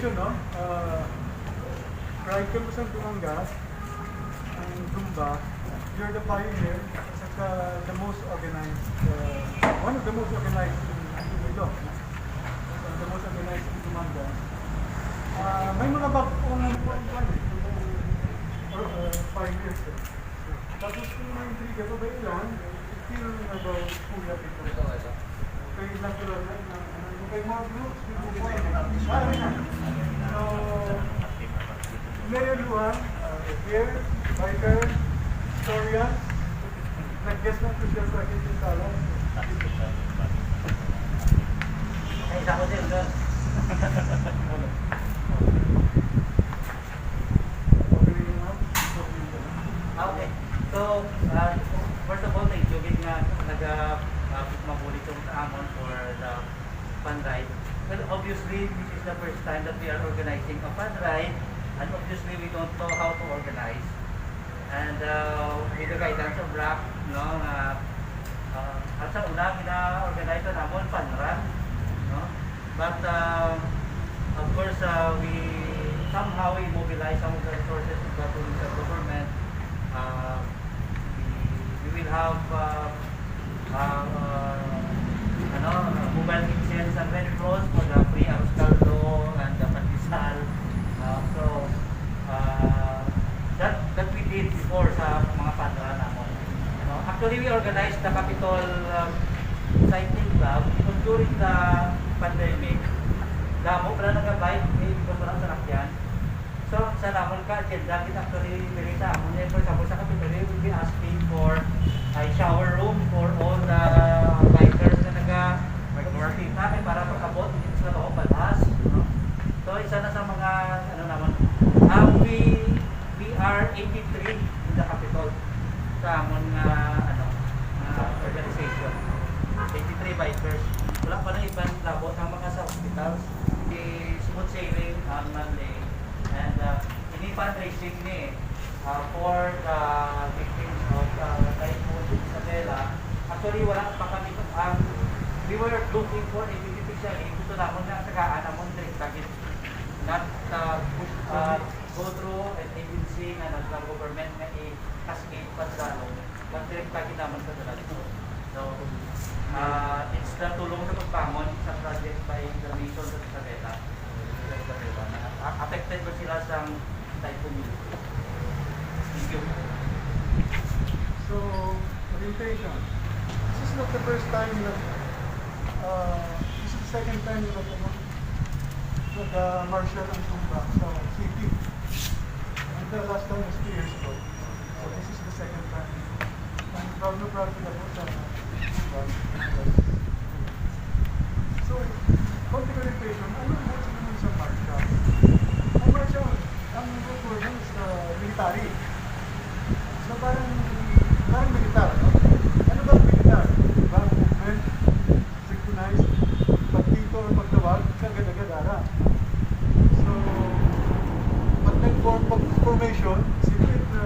presentation, no? Pride ka po sa Dumba, ang Dumba. You're the pioneer, at the most organized, one of the most organized in Iloilo. The most organized in Dumba. May mga bagong pioneers. Tapos kung may intriga pa ba ilan, feel about Kuya Pito. Kay natural na, kay mga groups, marami na. So, Mayor Luan, here, biker, historian, nag-guest ng Crucial Project in Tala. Ay, isa ko din, sir. Okay. So, first of all, thank you nga nag-mabulit yung amon for the fun ride. Well, obviously, this is the first time that we are organizing a fun ride, and obviously, we don't know how to organize. And with the guidance of Rock, no, at sa una, pina-organize na namon fun run, no? But, of course, we somehow mobilize some of the resources of the provincial government. We will have mobile kitchens and Red Cross for the free arroz caldo and the pandesal. That we did before sa mga pandara namon. Actually, we organized the Capitol Cycling Club during the pandemic. Damo pala nag-bike, because wala sa lakyan. So, sa namon ka, agenda kita actually dili sa amon. For example, sa Capitol, we will be asking for a shower room for all the bikers na nag-working namin para pag-abot, hindi sila ako palhas. No? So, isa na sa mga, ano naman, we are 83 in the Capitol sa amon organization. 83 bikers. Wala pa na ibang labot ang mga sa hospitals. Smooth sailing on Monday. And ini fundraising ni for the victims of Typhoon Isabela. Actually, wala pa kami we were looking for a beneficiary. Gusto namin na tagaan namon direct target. Not go through an agency na nag-government na i-cascade pa sa but direct target naman sa dito. So, it's the tulong sa pagbangon sa project by the Mission sa Isabela. Affected ba sila sa typhoon? Thank you. So, orientation. This is not the first time that, this is the second time that the Marshal and Dumba sa city. And the last time was 2 years ago. So this is the second time. I'm proud to ako sa Dumba. So, konting orientation, ano ang mga naman sa Marshal? Ang Marshal, ang report nun is military. So parang militar, no? Ano ba militar? Diba? Movement, synchronized, pagtito or pagtawag, kagad-agad-ara. So, pag nag-formation, simple na